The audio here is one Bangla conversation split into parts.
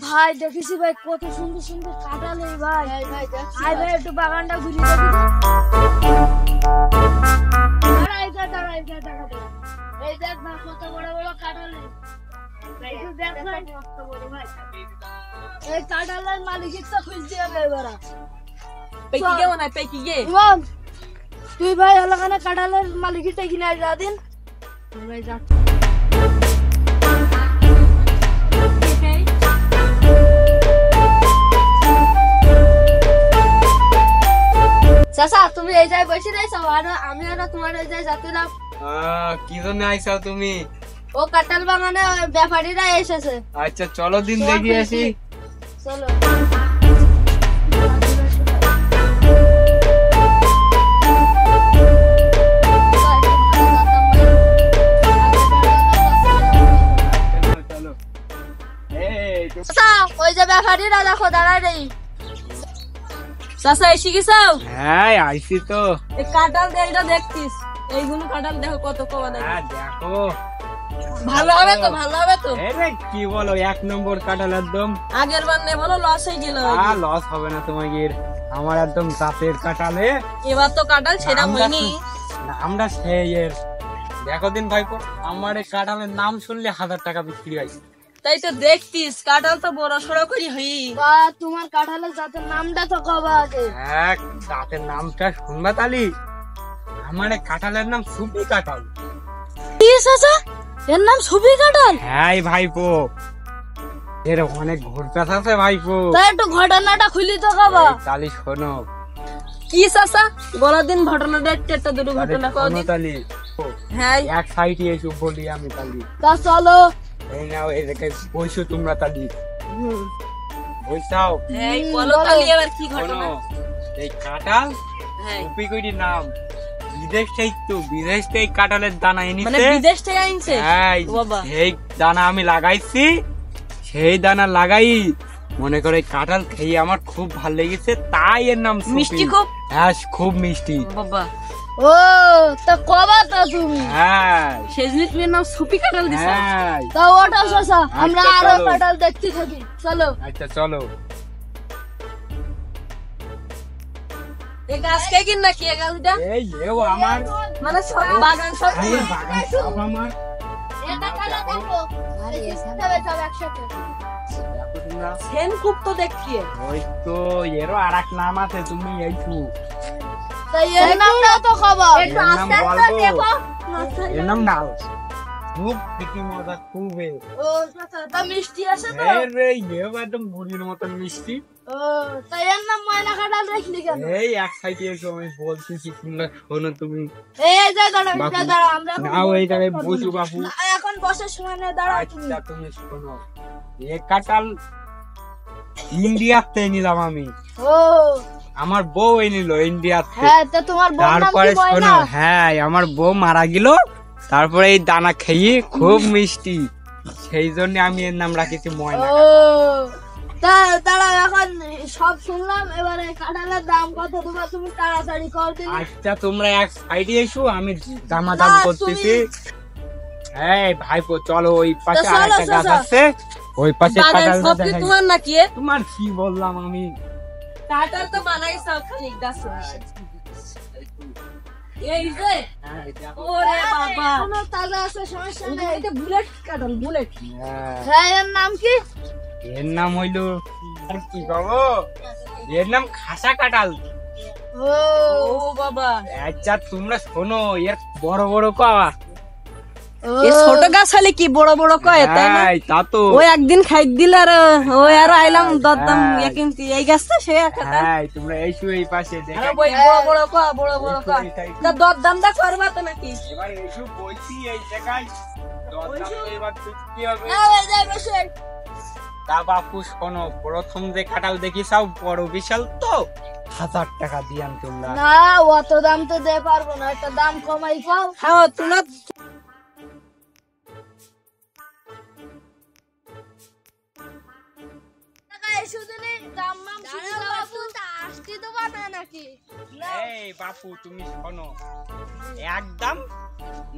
ভাই দেখেছি ভাই কত সুন্দর সুন্দর কাঁঠাল এই ভাই আয় ভাই একটু বাগানটা ঘুরিয়ে দেখি এই দেখ না কত বড় বড় কাঁঠাল এই কাঁঠালের মালিকের তো খুঁজতে হবে এবার তুই ভাই এলাকানে কাঁঠালের মালিকটা কিনে যা দিন ভাই যাচ্ছি চাচা তুমি এই জায়গায় বসে রয়েছো আর আমি আর তোমার এই জায়গায় যাতে না কি জন্য আইসাও তুমি? ও কাঁঠাল বাগানে ব্যাপারীরা এসেছে। আচ্ছা চলো দিন দেখি আসি। চলো ওই যে ব্যাপারীরা দেখো দাঁড়ায় নেই। চাচা এসে গেছো? হ্যাঁ আইসি তো। এই কাঁঠাল এইটা দেখছিস এইগুলো কাঁঠাল দেখো কত কমা দেখো ভালো হবে তো ভালো হবে তো। আরে কি বলো এক নম্বর কাঁঠাল একদম। আগের বার নে বলো লস হয়ে গেল। লস হবে না তোমাদের, আমার একদম জাতের কাঁঠালে। এবার তো কাঁঠাল ছেড়া হয়নি। আমরা সেই এর দেখো দিন ভাইপো, আমার এই কাঁঠালের নাম শুনলে 1000 টাকা বিক্রি হয়। তাই তো দেখতিস কাঁঠাল তো বড় সড়ো করি হই। বা তোমার কাঁঠালের জাতের নামটা তো কবা আগে। হ্যাঁ জাতের নামটা শুনবা তালি, আমার এই কাঁঠালের নাম সুপি কাঁঠাল। কি চাচা এর নাম সুপি কাঁঠাল? হ্যাঁ ভাইপো এর অনেক ঘুরপাস আছে ভাইপো। তাই একটু ঘটনাটা খুলি তো কবা। তালি শোনো। কি চাচা বলার দিন ঘটনাটা একটা দুটো ঘটনা কও দিন তালি। হ্যাঁ এক সাইডে এসে বলি আমি তালি। তা চলো এই নাও এই দেখে বসো তোমরা তালি। বইসাও। এই বলো তালি এবার কি ঘটনা? এই কাঁঠাল সুপি কইটি নাম, বিদেশ থেকে কাঁঠালের দানা এনেছে। মানে বিদেশ থেকে আনছে? হ্যাঁ বাবা এই দানা আমি লাগাইছি, সেই দানা লাগাই মনে করে কাঁঠাল খেয়ে আমার খুব ভালো লেগেছে, তাই এর নাম সুপি। মিষ্টি খুব? হ্যাঁ খুব মিষ্টি বাবা। ও তা কবা তা তুমি? হ্যাঁ সেজনি তুমি নাম সুপি কাঁঠাল দিছো? হ্যাঁ তা ওটা চাচা আমরা আরো কাঁঠাল দেখতে থাকি চলো। আচ্ছা চলো। এই গাছ কে কিন নাকি এই গাছটা? এই এও আমার মানে সব বাগান সব এই বাগান সব আমার। এটা কালা দেখো আরে সব একসাথে সেন খুব তো দেখি। ওই তো এরও আরেক নাম আছে, তুমি এইটু তাই এর নামটাও তো খবর একটু আস্তে আস্তে দেখো। এর নাম ডাল, খুব খেতে মজা খুব। ও চাচা তা মিষ্টি আছে তো? রে এও একদম মুড়ির মতন মিষ্টি। ও তাই এর নাম ময়না কাঁঠাল রাখলি কেন? এই এক সাইডে এসে আমি বলতেছি তোমরা শোনো। তুমি এই যে দাঁড়াও আমরা নাও এই জায়গায় বসু বাবু। এখন বসার সময় না দাঁড়াও তুমি। আচ্ছা তুমি শোনো, এই কাঁঠাল ইন্ডিয়াতে নিলাম আমি। ও আমার বউ নিল ইন্ডিয়াতে। হ্যাঁ তা তোমার বউর নাম তারপরে কি ময়না? শোনো, হ্যাঁ আমার বউ মারা গেল, তারপরে এই দানা খেয়ে খুব মিষ্টি, সেই জন্য আমি এর নাম রাখেছি ময়না। ও তা দাঁড়াও এখন সব শুনলাম, এবারে কাঁঠালের দাম কত দেবো তুমি তাড়াতাড়ি কর দিলে। আচ্ছা তোমরা এক সাইডে এসো, আমি দামাদাম করতেছি। এই ভাইপো চলো, ওই পাশে আরেকটা গাছ আছে, ওই পাশে কাঁঠালটা দেখাই। তোমার নাকি? তোমার কি বললাম আমি? কাঁঠাল তো বানাইছো খালি গাছ। এই যে ওরে বাবা কোনো তাজা আছে সমস্যা নেই। এটা বুলেট কাঁঠাল বুলেট। হ্যাঁ এর নাম কি? এর নাম হইলো আর কি কবো, এর নাম খাসা কাঁঠাল। ও বাবা। আচ্ছা তোমরা শোনো, এর বড় বড় কয়া। এই ছোট গাছ হলে কি বড় বড় কয় তাই না? তা তো ওই একদিন খাই দিল আর ওই আর আইলাম দরদাম এই গাছটা সে হ্যাঁ তোমরা এইসো এই পাশে দেখো। বড় বড় কয় বড় বড় কয় তা দরদামটা করবা তো নাকি? এবার এইসো বলছি এই জায়গায় দরদাম এবার কি হবে? ওই যাই বসে। তা বাপু শোনো, প্রথম যে কাঁঠাল দেখিসাও বড় বিশাল তো 1000 টাকা দিয়ান তোমরা। না অত দাম তো দে পারবো না, একটা দাম কমাই খাও। হ্যাঁ তোমরা দাম মাম শুনে দাও তো আসতে বেশি দেবা না নাকি? এই বাপু তুমি শোনো, একদম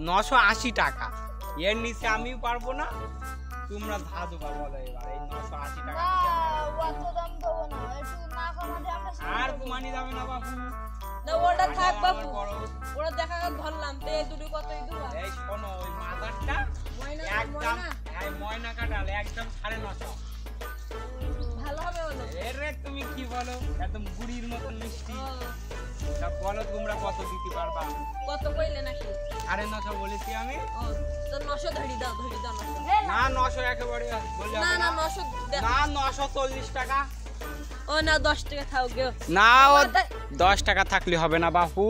980 টাকা, এর নিচে আমিও পারবো না, তোমরা ধার দেবা বলো এবার এই 980 টাকা না দিতে হবে। অত দাম দেবো না, একটু না কমাতে আমরা আর কমানি যাবে না বাপু, না ওটা থাক বাপু, বড়। ওরা দেখা গেল ধরলাম তো এই দুটো কতই দেবো। এই শোনো ওই মাদারটা একদম এই ময়না কাটাল একদম 950। ভালো হবে বলো। এরে তুমি কি বলো, একদম বুড়ির মতন মিষ্টি। তা বলো তোমরা কত দিতে পারবা? কত কইলে নাকি? 950 বলেছি আমি। ও তো 900 ধরি দাও 900। না 900 একেবারে বললে না হবে না না। 900 না 940 টাকা। ও না 10 টাকা থাও গো। না ও 10 টাকা থাকলে হবে না বাপু,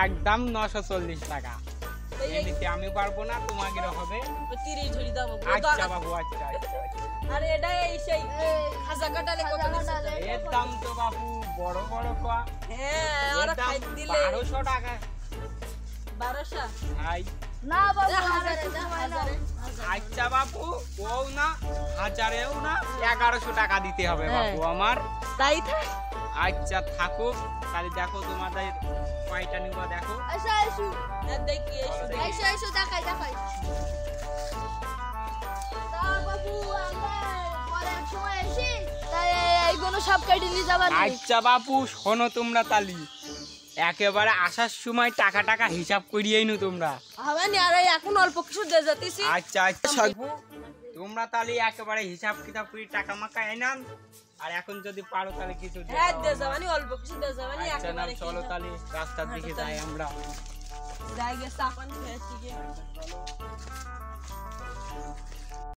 একদম 940 টাকা। এই নিতে আমি পারবো না, তোমাকে হবে। 30 ধরি দাও বাবু। আচ্ছা বাবু, আচ্ছা আচ্ছা। আরে এটা এই সেই খাজা কাটালে কত দিছে? এর দাম তো বাপু বড় বড় কোয়া। হ্যাঁ এর ওরা দাম খাই দিলে 1200 টাকা। 1200। হাই না বাবু, হাজারে হাজারে। আচ্ছা বাপু, ও না 1000এও না 1100 টাকা দিতে হবে বাপু আমার। তাই থাক। আচ্ছা থাকুক, তাহলে দেখো তোমাদের কয়টা নিব দেখো। আচ্ছা আইসু দেখি এই শুধু আইসু আইসু দেখাই দেখাই। তা বাবু আমরা পরে এক সময় এসি, তাই এইগুলো সব কেটে নিয়ে যাবা না? আচ্ছা বাপু শোনো তোমরা তালি, একেবারে আসার সময় টাকা টাকা হিসাব করিয়েই নো তোমরা। হবে না, আর এখন অল্প কিছু দিয়ে যেতেছি। আচ্ছা আচ্ছা বাপু, তোমরা তাহলে একেবারে হিসাব কিতাব করে টাকা মাকা এনান, আর এখন যদি পারো তাহলে কিছু দিয়ে হ্যাঁ দাও দিয়ে আমায়। যাবানি, অল্প কিছু দিয়ে যাবানি। আচ্ছা না একেবারে চলো তাহলে রাস্তার দিকে যাই আমরা। যাই গেছে আপন খেয়েছি গিয়ে।